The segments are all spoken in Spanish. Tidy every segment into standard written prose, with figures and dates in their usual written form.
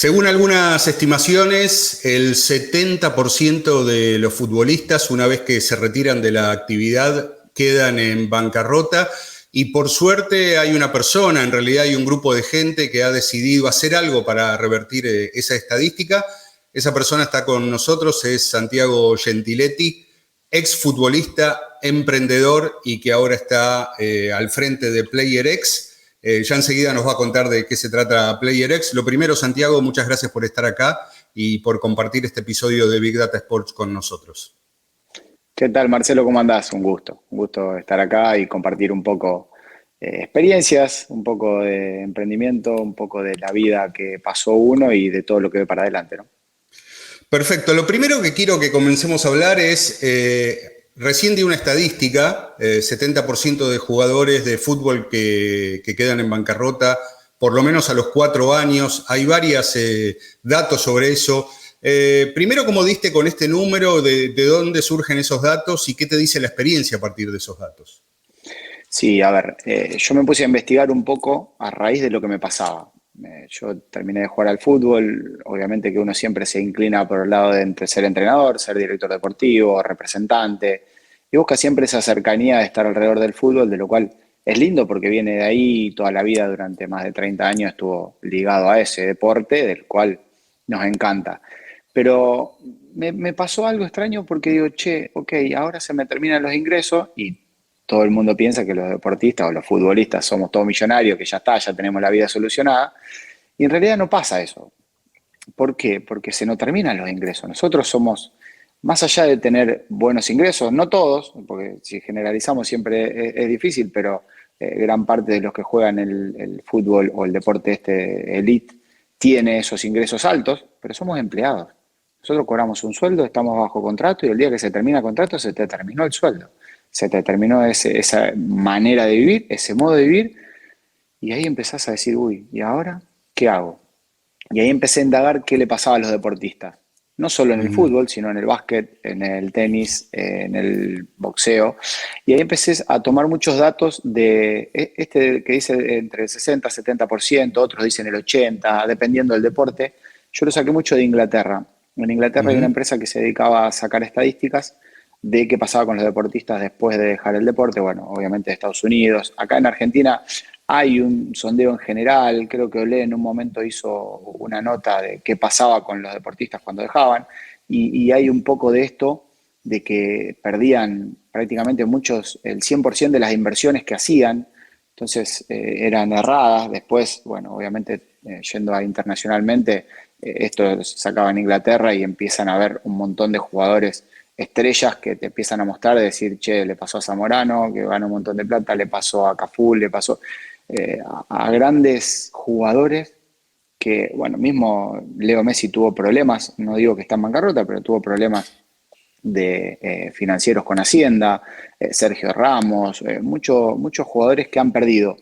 Según algunas estimaciones, el 70% de los futbolistas, una vez que se retiran de la actividad, quedan en bancarrota. Y por suerte hay una persona, en realidad hay un grupo de gente que ha decidido hacer algo para revertir esa estadística. Esa persona está con nosotros, es Santiago Gentiletti, exfutbolista, emprendedor y que ahora está al frente de PlayerX. Ya enseguida nos va a contar de qué se trata PlayerX. Lo primero, Santiago, muchas gracias por estar acá y por compartir este episodio de Big Data Sports con nosotros. ¿Qué tal, Marcelo? ¿Cómo andás? Un gusto estar acá y compartir un poco experiencias, un poco de emprendimiento, un poco de la vida que pasó uno y de todo lo que ve para adelante, ¿no? Perfecto. Lo primero que quiero que comencemos a hablar es, recién di una estadística, 70% de jugadores de fútbol que quedan en bancarrota, por lo menos a los 4 años. Hay varios datos sobre eso. Primero, ¿cómo diste con este número? ¿De dónde surgen esos datos y qué te dice la experiencia a partir de esos datos? Sí, a ver, yo me puse a investigar un poco a raíz de lo que me pasaba. Yo terminé de jugar al fútbol, obviamente que uno siempre se inclina por el lado de ser entrenador, ser director deportivo, representante, y busca siempre esa cercanía de estar alrededor del fútbol, de lo cual es lindo porque viene de ahí toda la vida, durante más de 30 años estuvo ligado a ese deporte, del cual nos encanta. Pero me pasó algo extraño porque digo, che, ok, ahora se me terminan los ingresos y todo el mundo piensa que los deportistas o los futbolistas somos todos millonarios, que ya está, ya tenemos la vida solucionada. Y en realidad no pasa eso. ¿Por qué? Porque se nos terminan los ingresos. Nosotros somos, más allá de tener buenos ingresos, no todos, porque si generalizamos siempre es difícil, pero gran parte de los que juegan el fútbol o el deporte elite tiene esos ingresos altos, pero somos empleados. Nosotros cobramos un sueldo, estamos bajo contrato y el día que se termina el contrato se te terminó el sueldo. Se te terminó esa manera de vivir, ese modo de vivir, y ahí empezás a decir, uy, ¿y ahora qué hago? Y ahí empecé a indagar qué le pasaba a los deportistas. No solo en el fútbol, sino en el básquet, en el tenis, en el boxeo. Y ahí empecé a tomar muchos datos de este que dice entre el 60 y 70%, otros dicen el 80%, dependiendo del deporte. Yo lo saqué mucho de Inglaterra. En Inglaterra hay una empresa que se dedicaba a sacar estadísticas de qué pasaba con los deportistas después de dejar el deporte. Bueno, obviamente de Estados Unidos. Acá en Argentina hay un sondeo en general, creo que Olé en un momento hizo una nota de qué pasaba con los deportistas cuando dejaban, y hay un poco de esto, de que perdían prácticamente muchos, el 100% de las inversiones que hacían, entonces eran erradas. Después, bueno, obviamente yendo a internacionalmente, esto se sacaba en Inglaterra y empiezan a haber un montón de jugadores estrellas que te empiezan a mostrar, de decir, che, le pasó a Zamorano, que gana un montón de plata, le pasó a Cafú, le pasó a grandes jugadores que, bueno, mismo Leo Messi tuvo problemas, no digo que está en bancarrota, pero tuvo problemas de financieros con Hacienda, Sergio Ramos, muchos jugadores que han perdido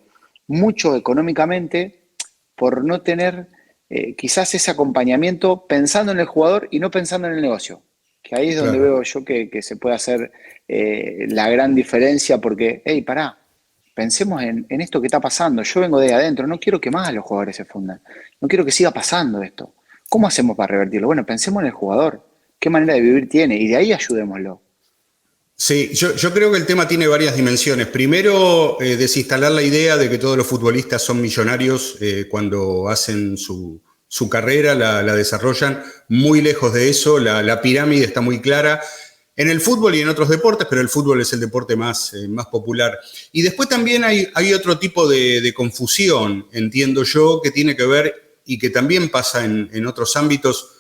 mucho económicamente por no tener quizás ese acompañamiento pensando en el jugador y no pensando en el negocio. Que ahí es donde Claro. veo yo que se puede hacer la gran diferencia porque, hey, pará, pensemos en esto que está pasando. Yo vengo de adentro, no quiero que más los jugadores se fundan. No quiero que siga pasando esto. ¿Cómo hacemos para revertirlo? Bueno, pensemos en el jugador. ¿Qué manera de vivir tiene? Y de ahí ayudémoslo. Sí, yo creo que el tema tiene varias dimensiones. Primero, desinstalar la idea de que todos los futbolistas son millonarios cuando hacen su carrera, la desarrollan. Muy lejos de eso, la pirámide está muy clara en el fútbol y en otros deportes, pero el fútbol es el deporte más popular. Y después también hay otro tipo de confusión, entiendo yo, que tiene que ver y que también pasa en otros ámbitos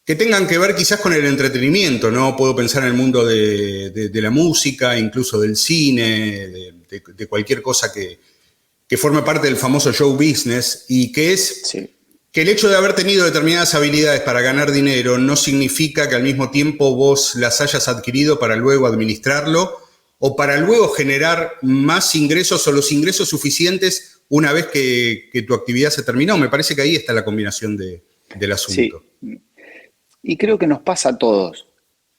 que tengan que ver quizás con el entretenimiento, ¿no? Puedo pensar en el mundo de la música, incluso del cine, de cualquier cosa que forme parte del famoso show business, y que es Sí. que el hecho de haber tenido determinadas habilidades para ganar dinero no significa que al mismo tiempo vos las hayas adquirido para luego administrarlo o para luego generar más ingresos o los ingresos suficientes una vez que tu actividad se terminó. Me parece que ahí está la combinación del asunto. Sí, y creo que nos pasa a todos,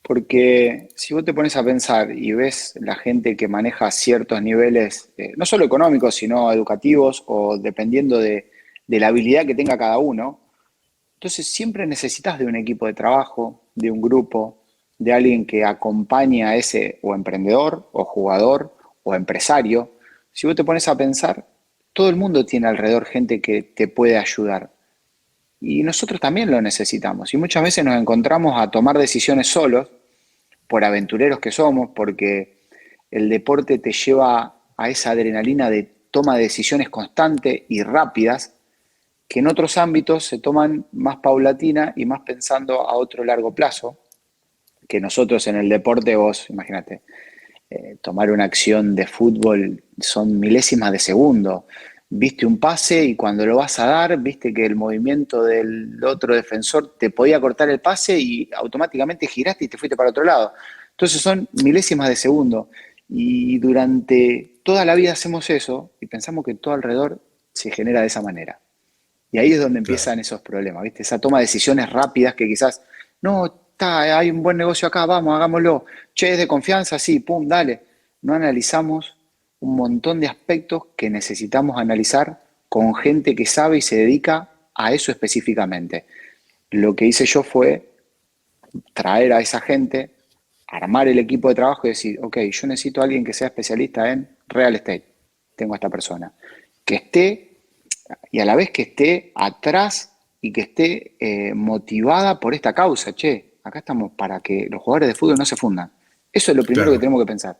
porque si vos te pones a pensar y ves la gente que maneja ciertos niveles, no solo económicos, sino educativos o dependiendo de la habilidad que tenga cada uno, Entonces siempre necesitas de un equipo de trabajo, de un grupo, de alguien que acompañe a ese o emprendedor, o jugador, o empresario. Si vos te pones a pensar, todo el mundo tiene alrededor gente que te puede ayudar. Y nosotros también lo necesitamos. Y muchas veces nos encontramos a tomar decisiones solos, por aventureros que somos, porque el deporte te lleva a esa adrenalina de toma de decisiones constante y rápidas, que en otros ámbitos se toman más paulatina y más pensando a otro largo plazo, que nosotros en el deporte, vos, imagínate, tomar una acción de fútbol son milésimas de segundo. Viste un pase y cuando lo vas a dar, viste que el movimiento del otro defensor te podía cortar el pase y automáticamente giraste y te fuiste para otro lado. Entonces son milésimas de segundo. Y durante toda la vida hacemos eso y pensamos que todo alrededor se genera de esa manera. Y ahí es donde Claro. empiezan esos problemas, ¿viste? Esa toma de decisiones rápidas que quizás, no, está, hay un buen negocio acá, vamos, hagámoslo. Che, es de confianza, sí, pum, dale. No analizamos un montón de aspectos que necesitamos analizar con gente que sabe y se dedica a eso específicamente. Lo que hice yo fue traer a esa gente, armar el equipo de trabajo y decir, ok, yo necesito a alguien que sea especialista en real estate. Tengo a esta persona. Que esté y a la vez que esté atrás y que esté motivada por esta causa. Che, acá estamos para que los jugadores de fútbol no se fundan. Eso es lo primero que Claro. tenemos que pensar.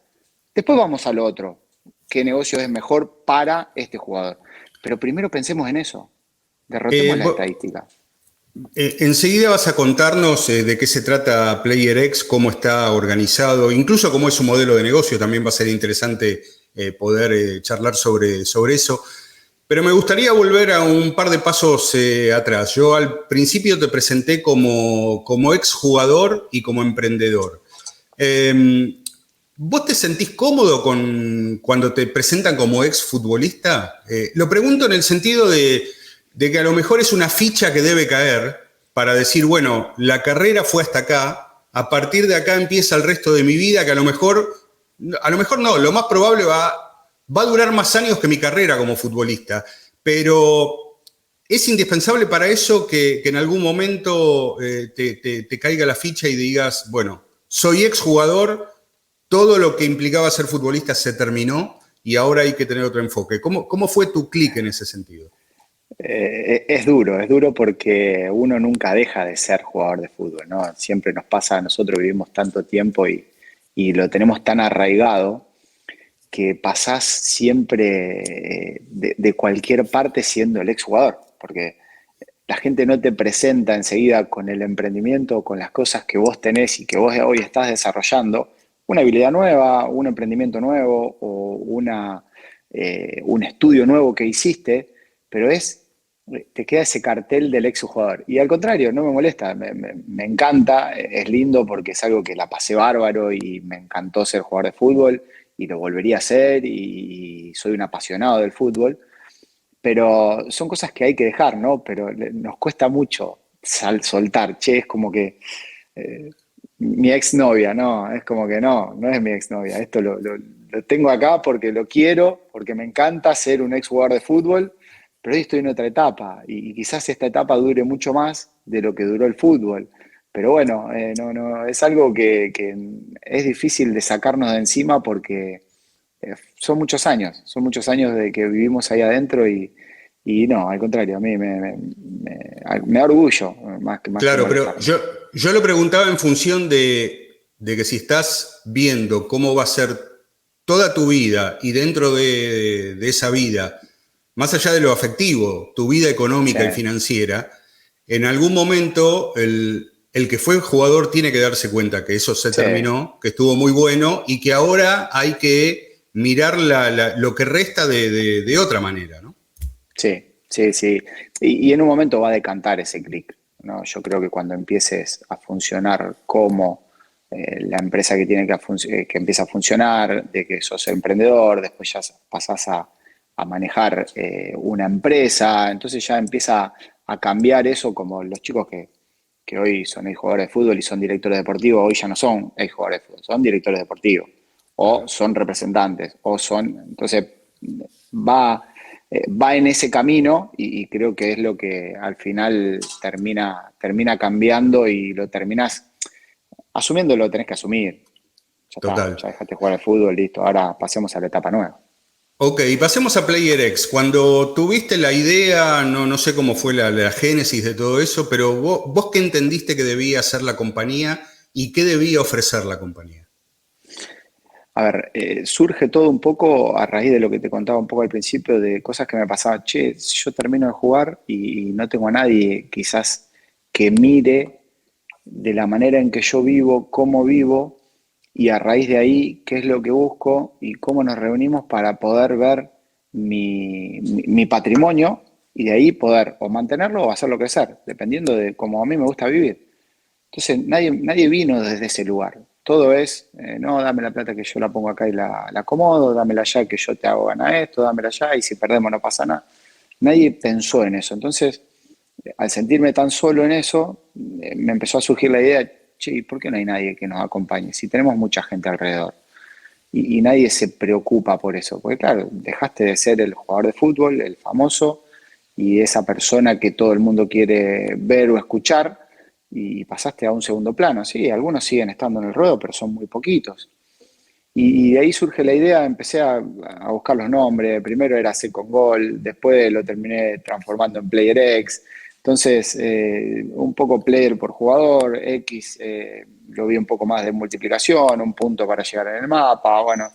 Después vamos a lo otro. ¿Qué negocio es mejor para este jugador? Pero primero pensemos en eso. Derrotemos la Vos, estadística. enseguida vas a contarnos de qué se trata PlayerX, cómo está organizado, incluso cómo es su modelo de negocio. También va a ser interesante poder charlar sobre eso. Pero me gustaría volver a un par de pasos atrás. Yo al principio te presenté como exjugador y como emprendedor. Eh, ¿Vos te sentís cómodo cuando te presentan como exfutbolista? Lo pregunto en el sentido de que a lo mejor es una ficha que debe caer para decir, bueno, la carrera fue hasta acá, a partir de acá empieza el resto de mi vida, que a lo mejor no, lo más probable va a durar más años que mi carrera como futbolista, pero es indispensable para eso que en algún momento te caiga la ficha y digas, bueno, soy exjugador, todo lo que implicaba ser futbolista se terminó y ahora hay que tener otro enfoque. ¿Cómo fue tu clic en ese sentido? Es duro porque uno nunca deja de ser jugador de fútbol, ¿no? Siempre nos pasa, nosotros vivimos tanto tiempo y lo tenemos tan arraigado que pasás siempre de cualquier parte siendo el exjugador, porque la gente no te presenta enseguida con el emprendimiento, con las cosas que vos tenés y que vos hoy estás desarrollando, una habilidad nueva, un emprendimiento nuevo o un estudio nuevo que hiciste, pero te queda ese cartel del exjugador. Y al contrario, no me molesta, me encanta, es lindo porque es algo que la pasé bárbaro y me encantó ser jugador de fútbol y lo volvería a hacer y soy un apasionado del fútbol, pero son cosas que hay que dejar, ¿no? Pero nos cuesta mucho soltar, che, es como que eh, mi exnovia, no, es como que no, no es mi exnovia, esto lo tengo acá porque lo quiero, porque me encanta ser un ex jugador de fútbol, pero hoy estoy en otra etapa y quizás esta etapa dure mucho más de lo que duró el fútbol. Pero bueno, no, no, es algo que es difícil de sacarnos de encima porque son muchos años de que vivimos ahí adentro y no, al contrario, a mí me da orgullo más que Claro, pero molestarme. yo lo preguntaba en función de que si estás viendo cómo va a ser toda tu vida y dentro de esa vida, más allá de lo afectivo, tu vida Sí, económica y financiera, en algún momento el que fue jugador tiene que darse cuenta que eso se sí, terminó, que estuvo muy bueno y que ahora hay que mirar lo que resta de otra manera, ¿no? sí, sí, sí. Y en un momento va a decantar ese clic, ¿no? Yo creo que cuando empieces a funcionar como la empresa que tiene que empieza a funcionar, de que sos emprendedor, después ya pasás a manejar una empresa, entonces ya empieza a cambiar eso como los chicos que hoy son ex jugadores de fútbol y son directores deportivos, hoy ya no son ex jugadores de fútbol, son directores deportivos, o Claro. son representantes, o son, entonces va. va en ese camino y creo que es lo que al final termina cambiando y lo terminás asumiendo, lo tenés que asumir. Ya está, Total. ya dejaste jugar al fútbol, listo. Ahora pasemos a la etapa nueva. Ok, pasemos a PlayerX. Cuando tuviste la idea, no sé cómo fue la génesis de todo eso, pero vos qué entendiste que debía hacer la compañía y qué debía ofrecer la compañía. A ver, surge todo un poco a raíz de lo que te contaba un poco al principio, de cosas que me pasaban. Che, yo termino de jugar y no tengo a nadie quizás que mire de la manera en que yo vivo, cómo vivo, y a raíz de ahí, qué es lo que busco y cómo nos reunimos para poder ver mi patrimonio y de ahí poder o mantenerlo o hacerlo crecer, dependiendo de cómo a mí me gusta vivir. Entonces, nadie vino desde ese lugar. Todo es, no, dame la plata que yo la pongo acá y la acomodo, dámela allá que yo te hago ganar esto, dámela allá y si perdemos no pasa nada. Nadie pensó en eso. Entonces, al sentirme tan solo en eso, me empezó a surgir la idea, che, ¿y por qué no hay nadie que nos acompañe? Si tenemos mucha gente alrededor y nadie se preocupa por eso. Porque claro, dejaste de ser el jugador de fútbol, el famoso, y esa persona que todo el mundo quiere ver o escuchar, y pasaste a un segundo plano. Sí, algunos siguen estando en el ruedo, pero son muy poquitos. Y de ahí surge la idea, empecé a buscar los nombres. Primero era Second Goal, después lo terminé transformando en PlayerX. Entonces, un poco player por jugador, X lo vi un poco más de multiplicación, un punto para llegar en el mapa. Bueno,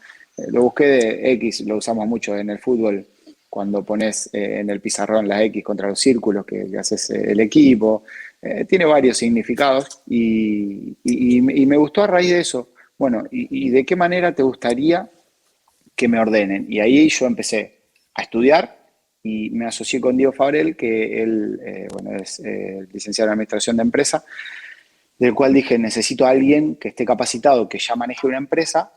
lo busqué de X, lo usamos mucho en el fútbol, cuando pones en el pizarrón la X contra los círculos que haces el equipo. Tiene varios significados y me gustó a raíz de eso. Bueno, ¿y de qué manera te gustaría que me ordenen? Y ahí yo empecé a estudiar y me asocié con Diego Fabrel, que él, bueno, es licenciado en Administración de Empresa, del cual dije, necesito a alguien que esté capacitado, que ya maneje una empresa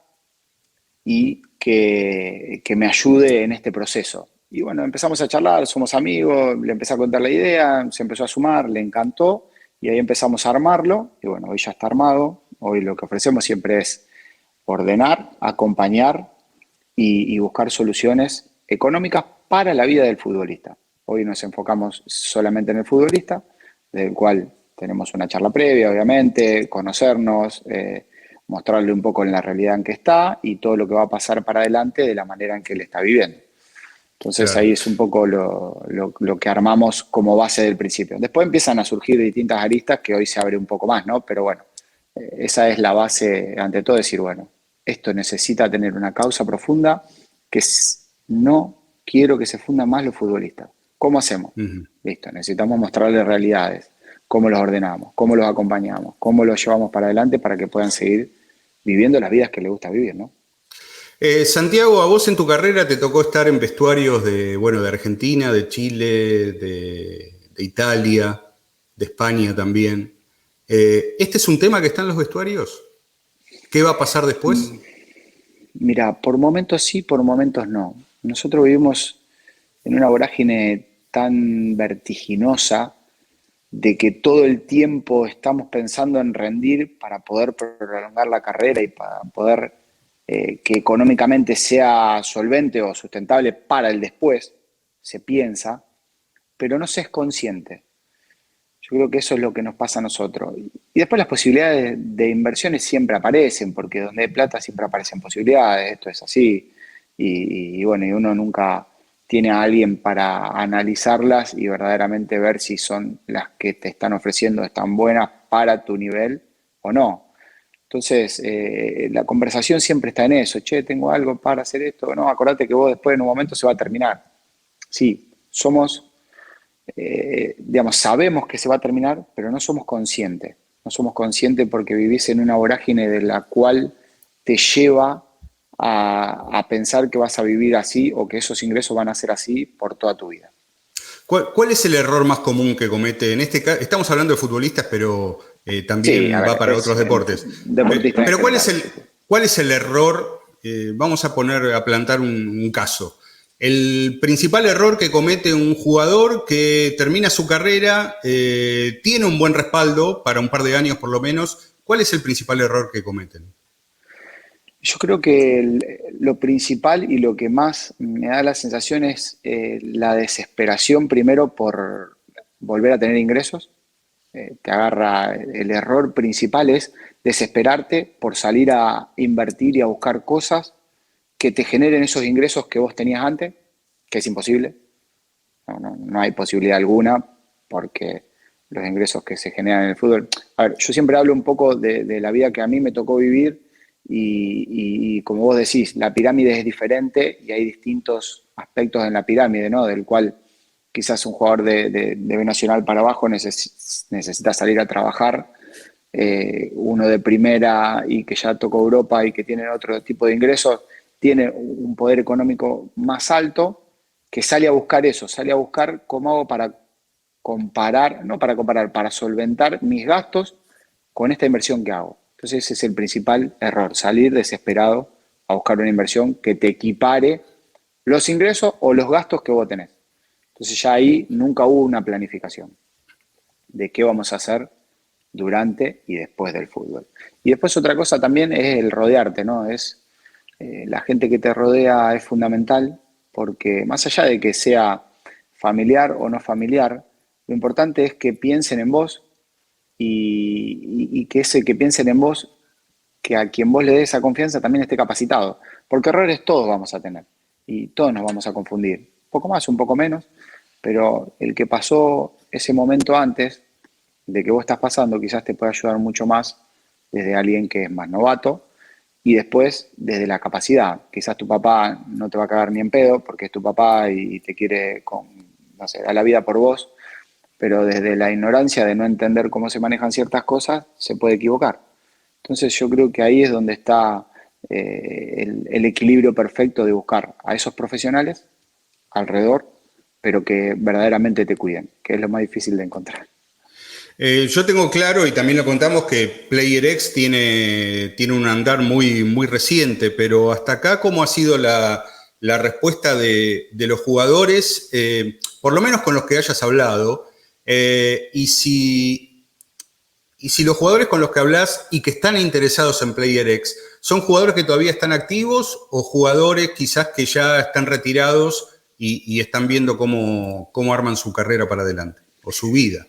y que me ayude en este proceso. Y bueno, empezamos a charlar, somos amigos, le empecé a contar la idea, se empezó a sumar, le encantó y ahí empezamos a armarlo y bueno, hoy ya está armado. Hoy lo que ofrecemos siempre es ordenar, acompañar y buscar soluciones económicas para la vida del futbolista. Hoy nos enfocamos solamente en el futbolista, del cual tenemos una charla previa, obviamente, conocernos, mostrarle un poco en la realidad en que está y todo lo que va a pasar para adelante de la manera en que él está viviendo. Entonces Claro. ahí es un poco lo que armamos como base del principio. Después empiezan a surgir distintas aristas que hoy se abre un poco más, ¿no? Pero bueno, esa es la base, ante todo, decir, bueno, esto necesita tener una causa profunda que no quiero que se fundan más los futbolistas. ¿Cómo hacemos? Ujú. Listo, necesitamos mostrarles realidades, cómo los ordenamos, cómo los acompañamos, cómo los llevamos para adelante para que puedan seguir viviendo las vidas que les gusta vivir, ¿no? Santiago, a vos en tu carrera te tocó estar en vestuarios bueno, de Argentina, de Chile, de Italia, de España también. ¿Este es un tema que está en los vestuarios? ¿Qué va a pasar después? Mira, por momentos sí, por momentos no. Nosotros vivimos en una vorágine tan vertiginosa de que todo el tiempo estamos pensando en rendir para poder prolongar la carrera y para poder que económicamente sea solvente o sustentable para el después, se piensa, pero no se es consciente. Yo creo que eso es lo que nos pasa a nosotros. Y después las posibilidades de inversiones siempre aparecen, porque donde hay plata siempre aparecen posibilidades, esto es así. Y bueno, y uno nunca tiene a alguien para analizarlas y verdaderamente ver si son las que te están ofreciendo están buenas para tu nivel o no. Entonces, la conversación siempre está en eso. Che, tengo algo para hacer esto. No, acordate que vos después en un momento se va a terminar. Sí, somos digamos, sabemos que se va a terminar, pero no somos conscientes. No somos conscientes porque vivís en una vorágine de la cual te lleva a pensar que vas a vivir así o que esos ingresos van a ser así por toda tu vida. ¿Cuál es el error más común que comete? En este caso, estamos hablando de futbolistas, pero Sí, a también va ver, para otros deportes. deportista en Pero general. Sí, sí. ¿cuál es el error? Vamos a plantar un caso. El principal error que comete un jugador que termina su carrera, tiene un buen respaldo para un par de años por lo menos. ¿Cuál es el principal error que cometen? Yo creo que lo principal y lo que más me da la sensación es la desesperación primero por volver a tener ingresos. Te agarra, el error principal es desesperarte por salir a invertir y a buscar cosas que te generen esos ingresos que vos tenías antes, que es imposible. No hay posibilidad alguna porque los ingresos que se generan en el fútbol. A ver, yo siempre hablo un poco de la vida que a mí me tocó vivir y como vos decís, la pirámide es diferente y hay distintos aspectos en la pirámide, ¿no? Del cual quizás un jugador de B Nacional para abajo necesita salir a trabajar, uno de primera y que ya tocó Europa y que tiene otro tipo de ingresos, tiene un poder económico más alto que sale a buscar eso, sale a buscar cómo hago para comparar, no para comparar, para solventar mis gastos con esta inversión que hago. Entonces ese es el principal error, salir desesperado a buscar una inversión que te equipare los ingresos o los gastos que vos tenés. Entonces ya ahí nunca hubo una planificación de qué vamos a hacer durante y después del fútbol. Y después otra cosa también es el rodearte, ¿no? La gente que te rodea es fundamental porque más allá de que sea familiar o no familiar, lo importante es que piensen en vos y que ese que piensen en vos, que a quien vos le des esa confianza también esté capacitado. Porque errores todos vamos a tener y todos nos vamos a confundir. Un poco más, un poco menos, pero el que pasó ese momento antes de que vos estás pasando quizás te puede ayudar mucho más desde alguien que es más novato y después desde la capacidad. Quizás tu papá no te va a cagar ni en pedo porque es tu papá y te quiere, no sé, da la vida por vos, pero desde la ignorancia de no entender cómo se manejan ciertas cosas se puede equivocar. Entonces yo creo que ahí es donde está el equilibrio perfecto de buscar a esos profesionales alrededor, pero que verdaderamente te cuiden, que es lo más difícil de encontrar. Yo tengo claro, y también lo contamos, que PlayerX tiene un andar muy, muy reciente, pero hasta acá, ¿cómo ha sido la respuesta de los jugadores, por lo menos con los que hayas hablado? Y si los jugadores con los que hablas y que están interesados en PlayerX, ¿son jugadores que todavía están activos o jugadores quizás que ya están retirados y están viendo cómo arman su carrera para adelante o su vida?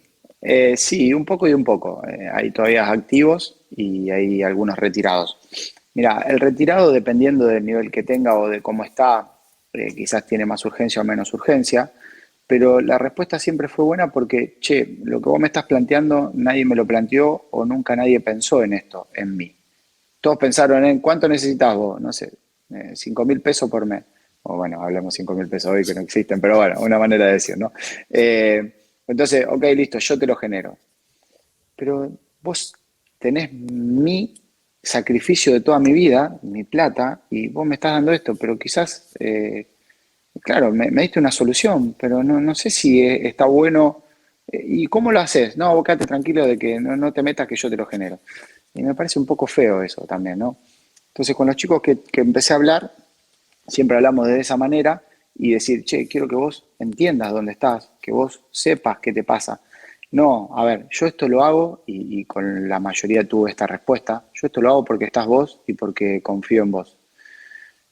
Sí, un poco y un poco. Hay todavía activos y hay algunos retirados. Mira, el retirado, dependiendo del nivel que tenga o de cómo está, quizás tiene más urgencia o menos urgencia, pero la respuesta siempre fue buena porque, che, lo que vos me estás planteando, nadie me lo planteó o nunca nadie pensó en esto, en mí. Todos pensaron en cuánto necesitas vos, no sé, 5.000 pesos por mes. O bueno, hablamos 5.000 pesos hoy que no existen, pero bueno, una manera de decir, ¿no? Entonces, ok, listo, yo te lo genero. Pero vos tenés mi sacrificio de toda mi vida, mi plata, y vos me estás dando esto, pero quizás, claro, me diste una solución, pero no sé si está bueno. ¿Y cómo lo haces? No, vos quedate tranquilo de que no te metas que yo te lo genero. Y me parece un poco feo eso también, ¿no? Entonces, con los chicos que empecé a hablar, siempre hablamos de esa manera y decir, che, quiero que vos entiendas dónde estás, que vos sepas qué te pasa. No, a ver, yo esto lo hago y con la mayoría tuve esta respuesta. Yo esto lo hago porque estás vos y porque confío en vos.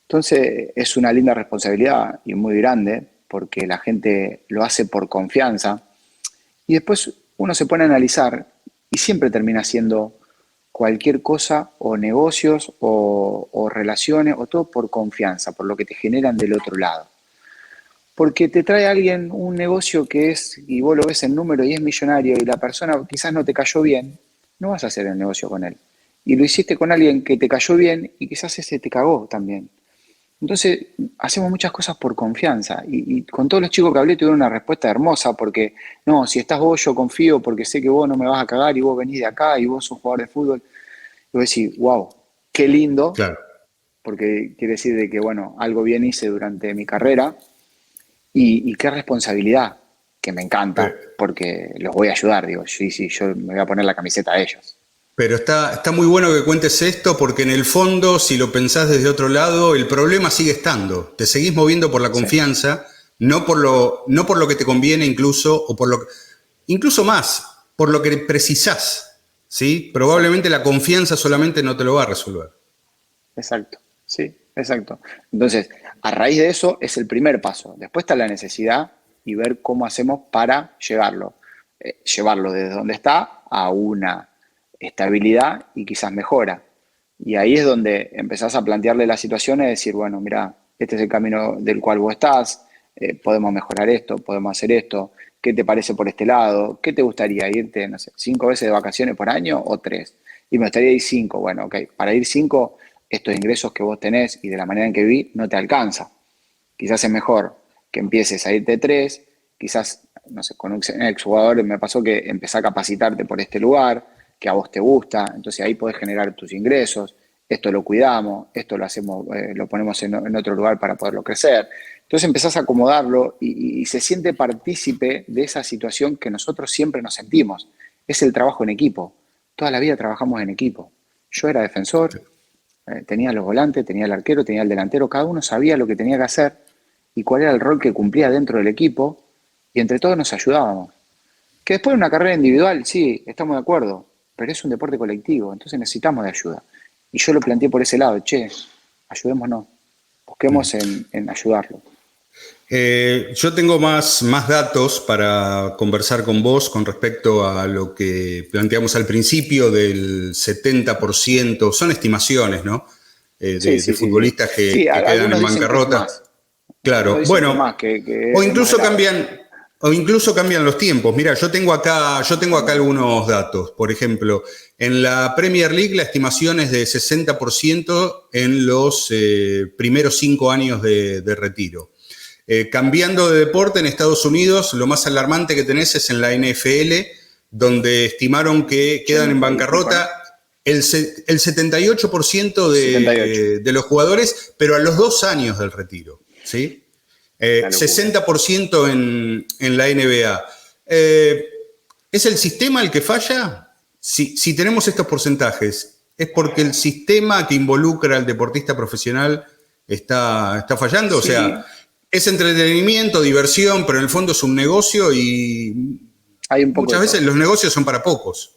Entonces es una linda responsabilidad y muy grande porque la gente lo hace por confianza y después uno se pone a analizar y siempre termina siendo cualquier cosa o negocios o relaciones o todo por confianza, por lo que te generan del otro lado. Porque te trae alguien un negocio que es, y vos lo ves en número y es millonario y la persona quizás no te cayó bien, no vas a hacer el negocio con él. Y lo hiciste con alguien que te cayó bien y quizás ese te cagó también. Entonces, hacemos muchas cosas por confianza. Y con todos los chicos que hablé tuvieron una respuesta hermosa porque, no, si estás vos, yo confío porque sé que vos no me vas a cagar y vos venís de acá y vos sos jugador de fútbol. Y vos decís, wow, qué lindo, Claro. porque quiere decir de que, bueno, algo bien hice durante mi carrera y qué responsabilidad, que me encanta, porque los voy a ayudar, digo, sí, sí, yo me voy a poner la camiseta a ellos. Pero está muy bueno que cuentes esto porque en el fondo, si lo pensás desde otro lado, el problema sigue estando. Te seguís moviendo por la Sí, confianza, no por lo que te conviene incluso, incluso más, por lo que precisás, ¿sí? exacto, Probablemente la confianza solamente no te lo va a resolver. exacto. Sí, exacto. Entonces, a raíz de eso es el primer paso. Después está la necesidad y ver cómo hacemos para llevarlo desde donde está a una estabilidad y quizás mejora. Y ahí es donde empezás a plantearle la situación y decir, bueno, mira, este es el camino del cual vos estás, podemos mejorar esto, podemos hacer esto, ¿qué te parece por este lado? ¿Qué te gustaría irte, no sé, 5 veces de vacaciones por año o 3? Y me gustaría ir 5. Bueno, ok, para ir 5, estos ingresos que vos tenés y de la manera en que viví no te alcanza. Quizás es mejor que empieces a irte 3, quizás, no sé, con un exjugador me pasó que empecé a capacitarte por este lugar, que a vos te gusta, entonces ahí podés generar tus ingresos, esto lo cuidamos, esto lo hacemos, lo ponemos en otro lugar para poderlo crecer. Entonces empezás a acomodarlo y se siente partícipe de esa situación que nosotros siempre nos sentimos. Es el trabajo en equipo. Toda la vida trabajamos en equipo. Yo era defensor, tenía los volantes, tenía el arquero, tenía el delantero, cada uno sabía lo que tenía que hacer y cuál era el rol que cumplía dentro del equipo y entre todos nos ayudábamos. Que después de una carrera individual, sí, estamos de acuerdo, pero es un deporte colectivo, entonces necesitamos de ayuda. Y yo lo planteé por ese lado, che, ayudémonos, busquemos en ayudarlo. Yo tengo más datos para conversar con vos con respecto a lo que planteamos al principio del 70%, son estimaciones, ¿no? Sí, De sí, sí, sí. futbolistas Sí, que quedan en algunos dicen que es bancarrota. más. Algunos Claro, dicen que es bueno, más, que o es más de incluso largo. cambian, o incluso cambian los tiempos. Mira, yo tengo acá algunos datos. Por ejemplo, en la Premier League la estimación es de 60% en los primeros 5 años de retiro. Cambiando de deporte, en Estados Unidos, lo más alarmante que tenés es en la NFL, donde estimaron que quedan en 80 y pico, ¿no? bancarrota el 78% 78. de los jugadores, pero a los 2 años del retiro, ¿sí? Una locura. 60% en la NBA. ¿Es el sistema el que falla? Si tenemos estos porcentajes, ¿es porque el sistema que involucra al deportista profesional está fallando? O sea, Sí, es entretenimiento, diversión, pero en el fondo es un negocio y hay un poco de muchas veces todo. los negocios son para pocos.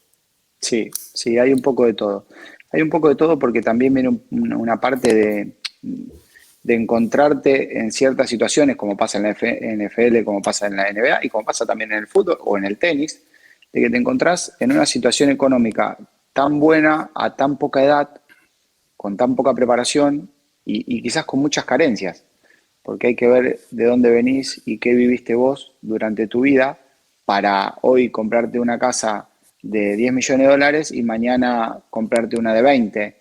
Sí, sí, hay un poco de todo. Hay un poco de todo porque también viene una parte de encontrarte en ciertas situaciones, como pasa en la NFL, como pasa en la NBA y como pasa también en el fútbol o en el tenis, de que te encontrás en una situación económica tan buena a tan poca edad, con tan poca preparación y quizás con muchas carencias, porque hay que ver de dónde venís y qué viviste vos durante tu vida para hoy comprarte una casa de 10 millones de dólares y mañana comprarte una de 20,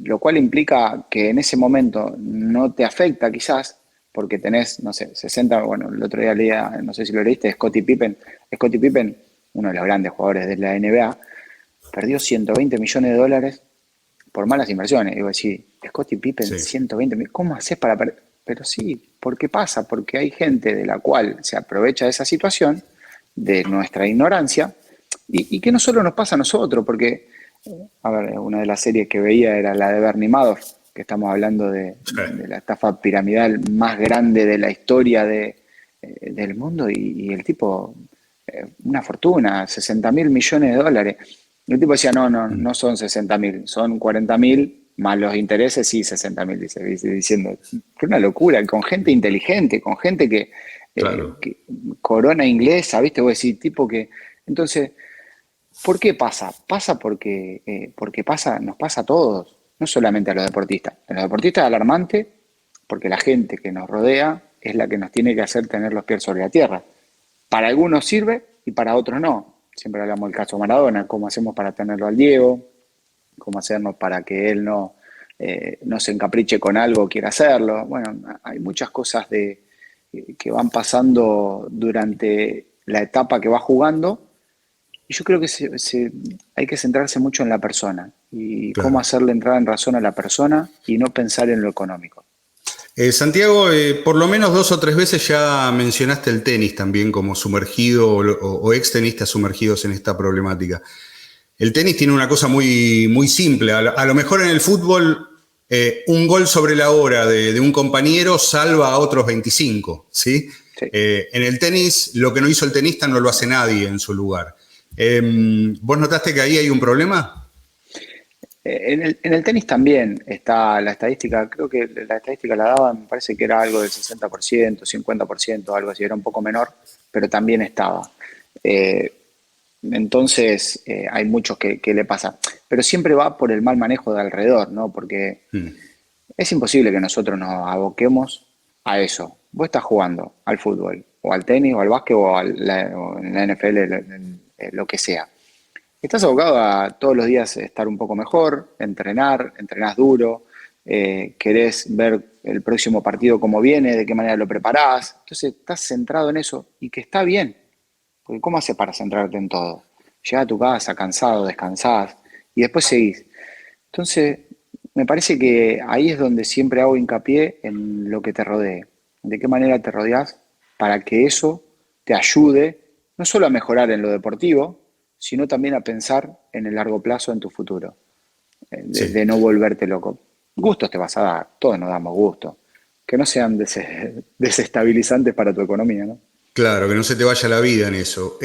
lo cual implica que en ese momento no te afecta quizás, porque tenés, no sé, 60, bueno, el otro día leía, no sé si lo leíste, Scottie Pippen, uno de los grandes jugadores de la NBA, perdió 120 millones de dólares por malas inversiones. Digo, sí, Scottie Pippen, Sí. 120 mil, ¿cómo haces para perder? Pero sí, ¿por qué pasa? Porque hay gente de la cual se aprovecha de esa situación, de nuestra ignorancia, y que no solo nos pasa a nosotros, porque, a ver, una de las series que veía era la de Bernie Madoff, que estamos hablando Sí. de la estafa piramidal más grande de la historia del mundo, y el tipo, una fortuna, 60.000 millones de dólares. El tipo decía, no, no, no son 60.000, son 40.000 más los intereses, sí, 60.000, diciendo, que una locura, con gente inteligente, con gente Claro. que corona inglesa, ¿viste? Vos decís, tipo que... Entonces, ¿por qué pasa? Pasa porque pasa, nos pasa a todos, no solamente a los deportistas. A los deportistas es alarmante porque la gente que nos rodea es la que nos tiene que hacer tener los pies sobre la tierra. Para algunos sirve y para otros no. Siempre hablamos del caso Maradona, cómo hacemos para tenerlo al Diego, cómo hacernos para que él no se encapriche con algo, quiera hacerlo. Bueno, hay muchas cosas que van pasando durante la etapa que va jugando y yo creo que hay que centrarse mucho en la persona y cómo Claro. hacerle entrar en razón a la persona y no pensar en lo económico. Santiago, por lo menos 2 o 3 veces ya mencionaste el tenis también como sumergido o ex tenistas sumergidos en esta problemática. El tenis tiene una cosa muy simple. A lo mejor en el fútbol, un gol sobre la hora de un compañero salva a otros 25, ¿sí? Sí. En el tenis, lo que no hizo el tenista no lo hace nadie en su lugar. ¿Vos notaste que ahí hay un problema? En el tenis también está la estadística, creo que la estadística la daban, me parece que era algo del 60%, 50%, algo así, era un poco menor, pero también estaba. Eh, entonces, hay muchos que le pasa, pero siempre va por el mal manejo de alrededor, ¿no? Porque Mm. es imposible que nosotros nos aboquemos a eso. Vos estás jugando al fútbol, o al tenis, o al básquet, o en la NFL, lo que sea. Estás abocado a todos los días estar un poco mejor, entrenar, entrenás duro, querés ver el próximo partido cómo viene, de qué manera lo preparás. Entonces estás centrado en eso y que está bien, porque ¿cómo haces para centrarte en todo? Llegás a tu casa cansado, descansás y después seguís. Entonces, me parece que ahí es donde siempre hago hincapié en lo que te rodee, de qué manera te rodeas para que eso te ayude no solo a mejorar en lo deportivo, sino también a pensar en el largo plazo, en tu futuro, Sí. de no volverte loco. Gustos te vas a dar, todos nos damos gusto, que no sean desestabilizantes para tu economía, ¿no? Claro, que no se te vaya la vida en eso.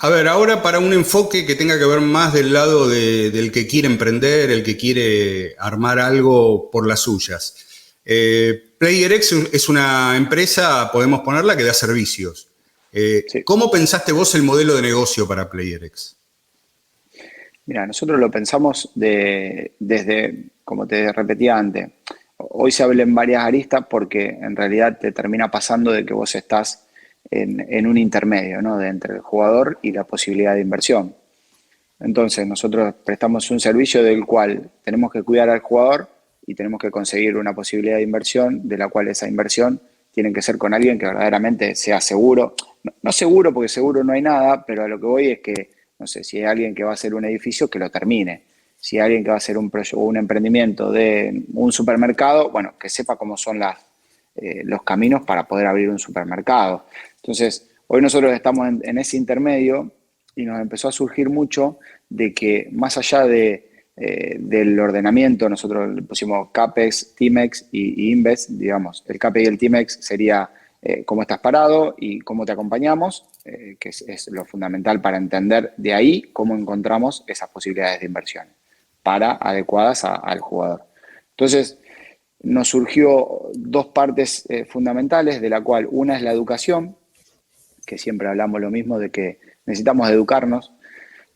A ver, ahora para un enfoque que tenga que ver más del lado del que quiere emprender, el que quiere armar algo por las suyas. PlayerX es una empresa, podemos ponerla, que da servicios. Sí. ¿Cómo pensaste vos el modelo de negocio para PlayerX? Mira, nosotros lo pensamos desde, como te repetía antes, hoy se habla en varias aristas porque en realidad te termina pasando de que vos estás en un intermedio, ¿no? De entre el jugador y la posibilidad de inversión. Entonces, nosotros prestamos un servicio del cual tenemos que cuidar al jugador y tenemos que conseguir una posibilidad de inversión, de la cual esa inversión tiene que ser con alguien que verdaderamente sea seguro. No, no seguro, porque seguro no hay nada, pero a lo que voy es que, no sé, si hay alguien que va a hacer un edificio, que lo termine. Si hay alguien que va a hacer un emprendimiento de un supermercado, bueno, que sepa cómo son los caminos para poder abrir un supermercado. Entonces, hoy nosotros estamos en ese intermedio y nos empezó a surgir mucho de que más allá del ordenamiento, nosotros le pusimos CAPEX, TIMEX y INVEST, digamos. El CAPEX y el TIMEX sería cómo estás parado y cómo te acompañamos, que es lo fundamental para entender de ahí cómo encontramos esas posibilidades de inversión adecuadas al jugador. Entonces, nos surgió dos partes fundamentales, de la cual una es la educación, que siempre hablamos lo mismo de que necesitamos educarnos,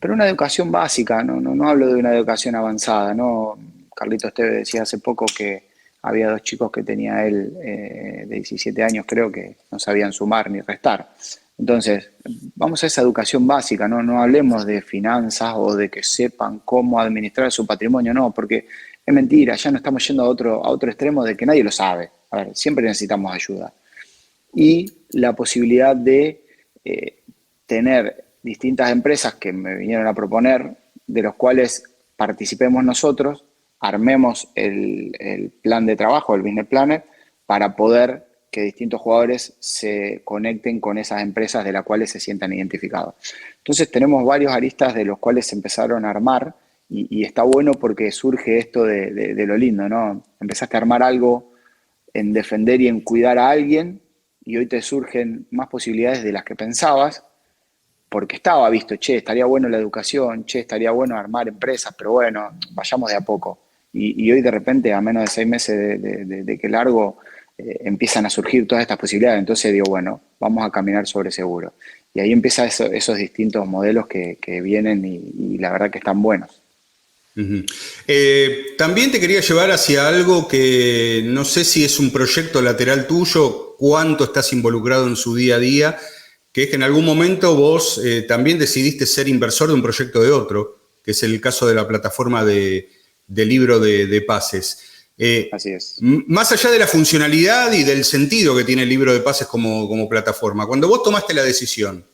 pero una educación básica, no hablo de una educación avanzada, ¿no? Carlitos Tevez decía hace poco que había dos chicos que tenía él de 17 años, creo que no sabían sumar ni restar. Entonces, vamos a esa educación básica, no hablemos de finanzas o de que sepan cómo administrar su patrimonio, no, porque es mentira, ya no estamos yendo a otro extremo de que nadie lo sabe. A ver, siempre necesitamos ayuda. Y la posibilidad de tener distintas empresas que me vinieron a proponer, de los cuales participemos nosotros, armemos el plan de trabajo, el business planner, para poder que distintos jugadores se conecten con esas empresas de las cuales se sientan identificados. Entonces tenemos varios aristas de los cuales se empezaron a armar y está bueno porque surge esto de lo lindo, ¿no? Empezaste a armar algo en defender y en cuidar a alguien y hoy te surgen más posibilidades de las que pensabas porque estaba visto, che, estaría bueno la educación, che, estaría bueno armar empresas, pero bueno, vayamos de a poco. Y hoy de repente, a menos de 6 meses de que largo, empiezan a surgir todas estas posibilidades. Entonces digo, bueno, vamos a caminar sobre seguro. Y ahí empiezan esos distintos modelos que vienen y la verdad que están buenos. Ujú. También te quería llevar hacia algo que no sé si es un proyecto lateral tuyo, cuánto estás involucrado en su día a día, que es que en algún momento vos también decidiste ser inversor de un proyecto de otro, que es el caso de la plataforma de libro de pases. Así es. Más allá de la funcionalidad y del sentido que tiene el libro de pases como plataforma, cuando vos tomaste la decisión,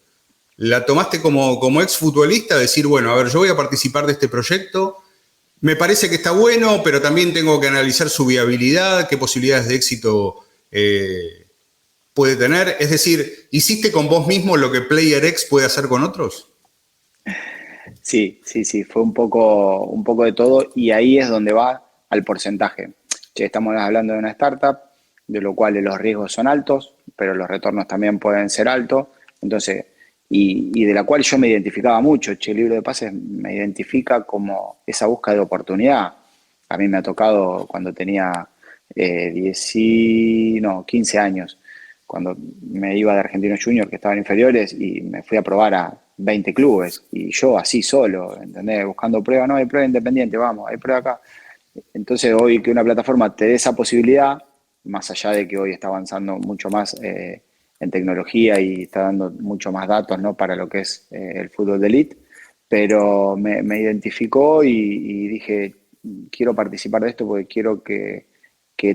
¿la tomaste como exfutbolista? Decir, bueno, a ver, yo voy a participar de este proyecto, me parece que está bueno, pero también tengo que analizar su viabilidad, qué posibilidades de éxito puede tener. Es decir, ¿hiciste con vos mismo lo que PlayerX puede hacer con otros? Sí, sí, sí, fue un poco de todo y ahí es donde va al porcentaje. Che, estamos hablando de una startup, de lo cual los riesgos son altos, pero los retornos también pueden ser altos. Entonces, y de la cual yo me identificaba mucho. Che, el libro de pases me identifica como esa búsqueda de oportunidad. A mí me ha tocado cuando tenía 15 años, cuando me iba de Argentinos Juniors, que estaban inferiores, y me fui a probar a 20 clubes, y yo así solo, ¿entendés? Buscando pruebas, no, hay prueba independiente, vamos, hay prueba acá. Entonces hoy que una plataforma te dé esa posibilidad, más allá de que hoy está avanzando mucho más en tecnología y está dando mucho más datos, ¿no? Para lo que es el fútbol de elite, pero me identificó y dije, quiero participar de esto porque quiero que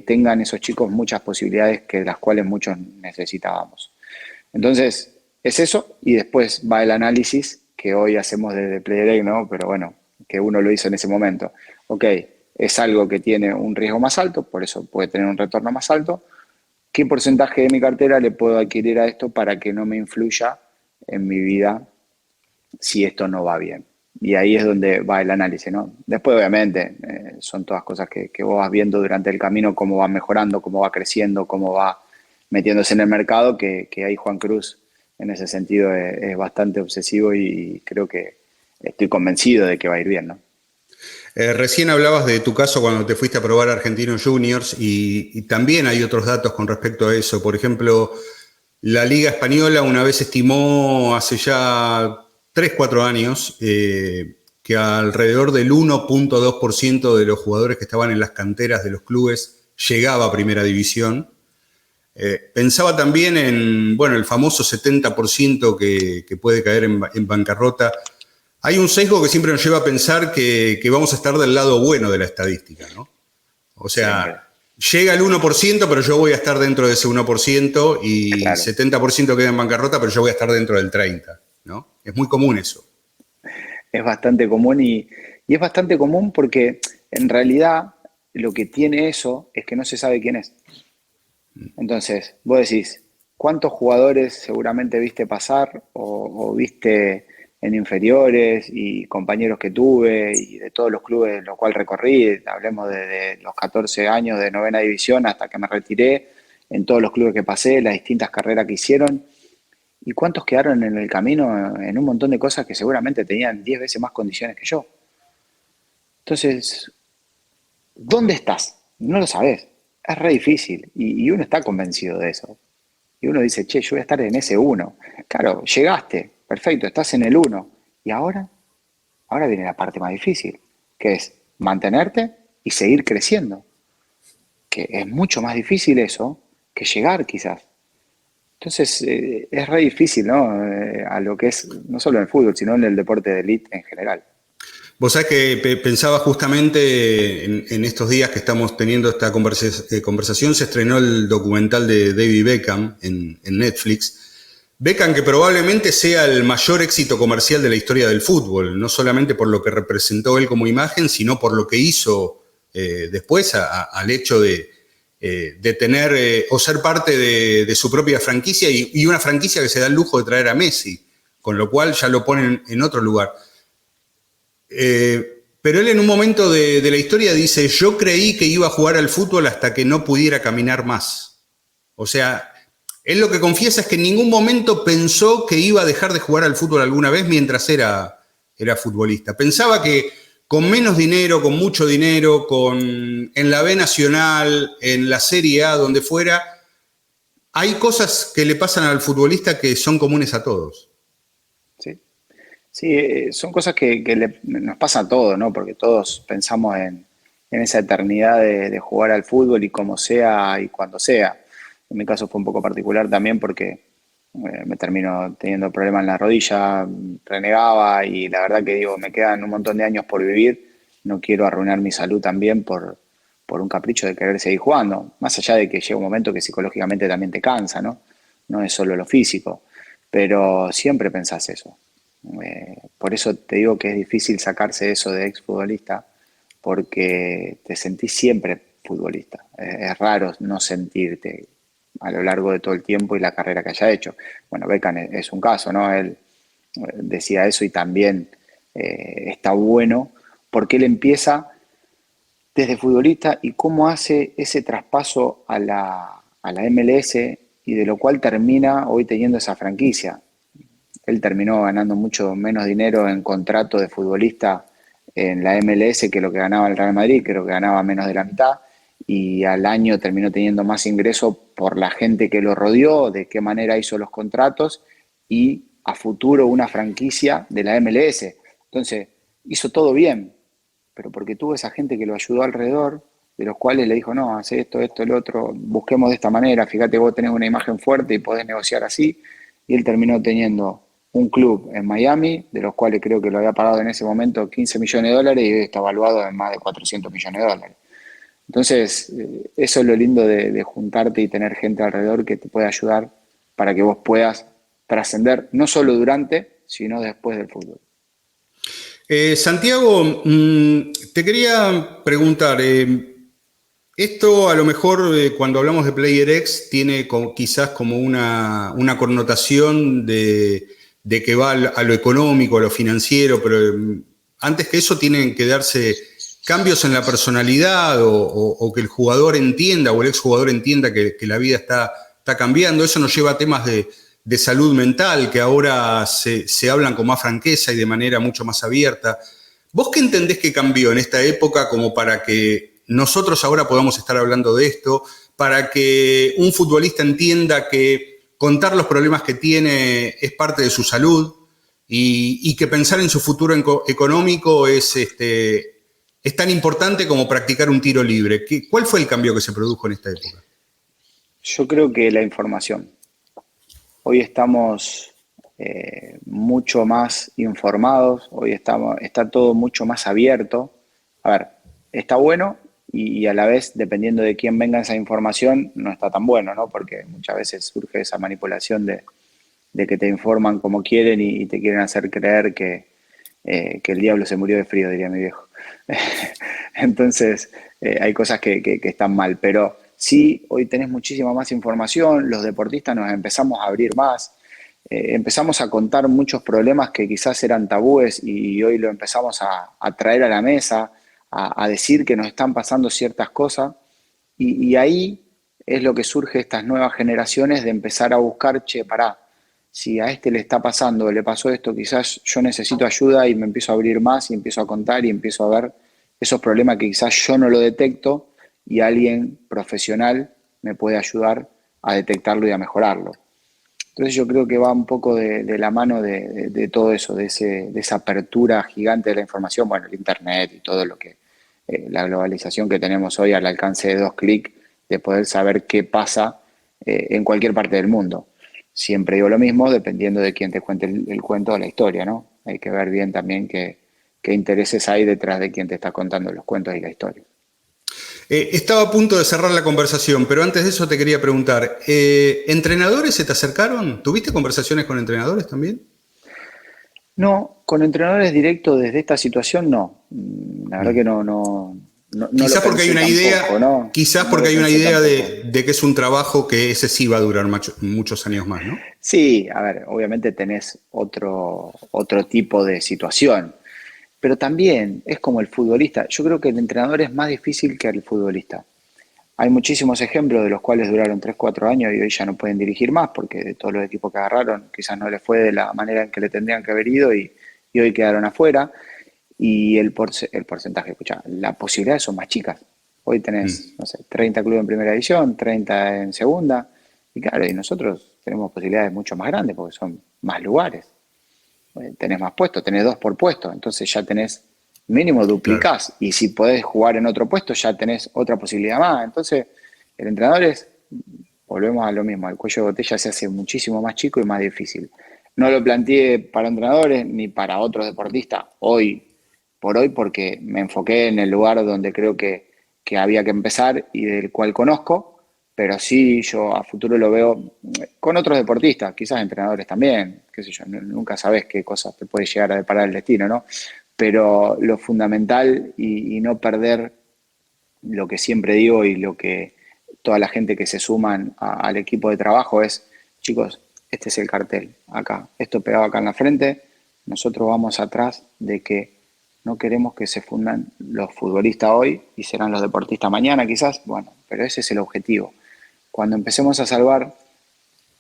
tengan esos chicos muchas posibilidades que las cuales muchos necesitábamos. Entonces, es eso y después va el análisis que hoy hacemos desde PlayDirect, ¿no? Pero bueno, que uno lo hizo en ese momento. Ok, es algo que tiene un riesgo más alto, por eso puede tener un retorno más alto. ¿Qué porcentaje de mi cartera le puedo adquirir a esto para que no me influya en mi vida si esto no va bien? Y ahí es donde va el análisis, ¿no? Después, obviamente, son todas cosas que vos vas viendo durante el camino, cómo va mejorando, cómo va creciendo, cómo va metiéndose en el mercado, que ahí Juan Cruz en ese sentido es bastante obsesivo y creo que estoy convencido de que va a ir bien, ¿no? Recién hablabas de tu caso cuando te fuiste a probar a Argentinos Juniors y también hay otros datos con respecto a eso. Por ejemplo, la Liga Española una vez estimó hace ya 3 4 años que alrededor del 1,2% de los jugadores que estaban en las canteras de los clubes llegaba a Primera División. Pensaba también en, bueno, el famoso 70% que puede caer en bancarrota. Hay un sesgo que siempre nos lleva a pensar que vamos a estar del lado bueno de la estadística, ¿no? O Siempre, sea, llega el 1%, pero yo voy a estar dentro de ese 1% y claro. 70% queda en bancarrota, pero yo voy a estar dentro del 30%, ¿no? Es muy común eso. Es bastante común y es bastante común porque en realidad lo que tiene eso es que no se sabe quién es. Entonces, vos decís, ¿cuántos jugadores seguramente viste pasar o viste en inferiores y compañeros que tuve y de todos los clubes los cuales recorrí? Hablemos desde los 14 años de novena división hasta que me retiré, en todos los clubes que pasé, las distintas carreras que hicieron. ¿Y cuántos quedaron en el camino en un montón de cosas que seguramente tenían 10 veces más condiciones que yo? Entonces, ¿dónde estás? No lo sabés. Es re difícil y uno está convencido de eso. Y uno dice, che, yo voy a estar en ese uno. Claro, llegaste, perfecto, estás en el uno. ¿Y ahora? Ahora viene la parte más difícil, que es mantenerte y seguir creciendo. Que es mucho más difícil eso que llegar quizás. Entonces, es re difícil, ¿no? A lo que es, no solo en el fútbol, sino en el deporte de élite en general. Vos sabés que pensaba justamente en estos días que estamos teniendo esta conversación, se estrenó el documental de David Beckham en Netflix. Beckham que probablemente sea el mayor éxito comercial de la historia del fútbol, no solamente por lo que representó él como imagen, sino por lo que hizo después al hecho de tener o ser parte de su propia franquicia y una franquicia que se da el lujo de traer a Messi, con lo cual ya lo ponen en otro lugar. Pero él en un momento de la historia dice, yo creí que iba a jugar al fútbol hasta que no pudiera caminar más. O sea, él lo que confiesa es que en ningún momento pensó que iba a dejar de jugar al fútbol alguna vez mientras era futbolista. Pensaba que con menos dinero, con mucho dinero, en la B Nacional, en la Serie A, donde fuera, hay cosas que le pasan al futbolista que son comunes a todos. ¿Sí? Sí, son cosas que nos pasa a todos, ¿no? Porque todos pensamos en esa eternidad de jugar al fútbol y como sea y cuando sea. En mi caso fue un poco particular también porque me termino teniendo problemas en la rodilla, renegaba y la verdad que digo, me quedan un montón de años por vivir, no quiero arruinar mi salud también por un capricho de querer seguir jugando, más allá de que llega un momento que psicológicamente también te cansa, ¿no? No es solo lo físico, pero siempre pensás eso. Por eso te digo que es difícil sacarse eso de exfutbolista, porque te sentís siempre futbolista. Es raro no sentirte a lo largo de todo el tiempo y la carrera que haya hecho. Bueno, Beckham es un caso, ¿no? Él decía eso y también está bueno porque él empieza desde futbolista y cómo hace ese traspaso a la MLS y de lo cual termina hoy teniendo esa franquicia. él terminó ganando mucho menos dinero en contrato de futbolista en la MLS que lo que ganaba el Real Madrid, creo que ganaba menos de la mitad, y al año terminó teniendo más ingreso por la gente que lo rodeó, de qué manera hizo los contratos y a futuro una franquicia de la MLS. Entonces, hizo todo bien, pero porque tuvo esa gente que lo ayudó alrededor, de los cuales le dijo, no, hace esto, esto, el otro, busquemos de esta manera, fíjate, vos tenés una imagen fuerte y podés negociar así, y él terminó teniendo un club en Miami, de los cuales creo que lo había pagado en ese momento 15 millones de dólares y hoy está valuado en más de 400 millones de dólares. Entonces, eso es lo lindo de juntarte y tener gente alrededor que te puede ayudar para que vos puedas trascender, no solo durante, sino después del fútbol. Santiago, te quería preguntar, esto a lo mejor cuando hablamos de Player X tiene quizás como una connotación de que va a lo económico, a lo financiero, pero antes que eso tienen que darse cambios en la personalidad o que el jugador entienda o el exjugador entienda que la vida está cambiando. Eso nos lleva a temas de salud mental que ahora se hablan con más franqueza y de manera mucho más abierta. ¿Vos qué entendés que cambió en esta época como para que nosotros ahora podamos estar hablando de esto, para que un futbolista entienda que contar los problemas que tiene es parte de su salud y que pensar en su futuro económico es tan importante como practicar un tiro libre? ¿Cuál fue el cambio que se produjo en esta época? Yo creo que la información. Hoy estamos mucho más informados, hoy está todo mucho más abierto. A ver, está bueno y a la vez, dependiendo de quién venga esa información, no está tan bueno, ¿no? Porque muchas veces surge esa manipulación de que te informan como quieren y te quieren hacer creer que el diablo se murió de frío, diría mi viejo. Entonces, hay cosas que están mal, pero sí, hoy tenés muchísima más información, los deportistas nos empezamos a abrir más, empezamos a contar muchos problemas que quizás eran tabúes y hoy lo empezamos a traer a la mesa, a decir que nos están pasando ciertas cosas y ahí es lo que surge estas nuevas generaciones de empezar a buscar, che, pará, si a este le está pasando, le pasó esto, quizás yo necesito ayuda y me empiezo a abrir más y empiezo a contar y empiezo a ver esos problemas que quizás yo no lo detecto y alguien profesional me puede ayudar a detectarlo y a mejorarlo. Entonces yo creo que va un poco de la mano de todo eso, de esa apertura gigante de la información, bueno, el internet y todo lo que, la globalización que tenemos hoy al alcance de 2 clics, de poder saber qué pasa en cualquier parte del mundo. Siempre digo lo mismo, dependiendo de quién te cuente el cuento o la historia, ¿no? Hay que ver bien también qué intereses hay detrás de quien te está contando los cuentos y la historia. Estaba a punto de cerrar la conversación, pero antes de eso te quería preguntar, ¿entrenadores se te acercaron? ¿Tuviste conversaciones con entrenadores también? No, con entrenadores directos desde esta situación no. La verdad que no lo Quizás porque hay pensé una tampoco, idea, ¿no? quizás No porque lo hay una pensé idea tampoco. de que es un trabajo que ese sí va a durar muchos años más, ¿no? Sí, a ver, obviamente tenés otro tipo de situación, pero también es como el futbolista. Yo creo que el entrenador es más difícil que el futbolista. Hay muchísimos ejemplos de los cuales duraron 3 4 años y hoy ya no pueden dirigir más porque de todos los equipos que agarraron quizás no les fue de la manera en que le tendrían que haber ido y hoy quedaron afuera. Y el porcentaje, escucha, las posibilidades son más chicas. Hoy tenés, Mm, no sé, 30 clubes en primera división, 30 en segunda, y claro, y nosotros tenemos posibilidades mucho más grandes porque son más lugares. Tenés más puestos, tenés 2 por puesto, entonces ya tenés mínimo claro. duplicás, y si podés jugar en otro puesto ya tenés otra posibilidad más. Entonces, el entrenador volvemos a lo mismo, el cuello de botella se hace muchísimo más chico y más difícil. No lo planteé para entrenadores ni para otros deportistas hoy por hoy porque me enfoqué en el lugar donde creo que había que empezar y del cual conozco, pero sí yo a futuro lo veo con otros deportistas, quizás entrenadores también, qué sé yo, nunca sabes qué cosas te puede llegar a deparar el destino, ¿no? Pero lo fundamental y no perder lo que siempre digo y lo que toda la gente que se suman al equipo de trabajo es, chicos, este es el cartel, acá, esto pegado acá en la frente, nosotros vamos atrás de que no queremos que se fundan los futbolistas hoy y serán los deportistas mañana quizás, bueno, pero ese es el objetivo. Cuando empecemos a salvar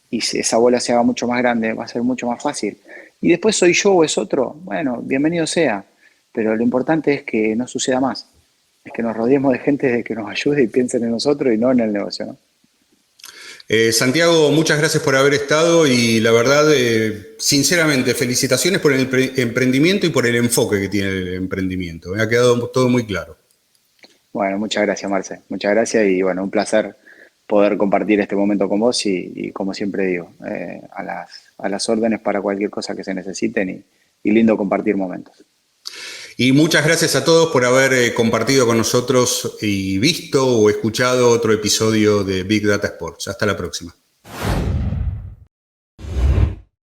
y si esa bola se haga mucho más grande, va a ser mucho más fácil. Y después soy yo o es otro, bueno, bienvenido sea, pero lo importante es que no suceda más, es que nos rodeemos de gente de que nos ayude y piensen en nosotros y no en el negocio, ¿no? Santiago, muchas gracias por haber estado y la verdad, sinceramente, felicitaciones por el emprendimiento y por el enfoque que tiene el emprendimiento. Me ha quedado todo muy claro. Bueno, muchas gracias, Marce, muchas gracias y bueno, un placer poder compartir este momento con vos y como siempre digo, a las órdenes para cualquier cosa que se necesiten y lindo compartir momentos. Y muchas gracias a todos por haber compartido con nosotros y visto o escuchado otro episodio de Big Data Sports. Hasta la próxima.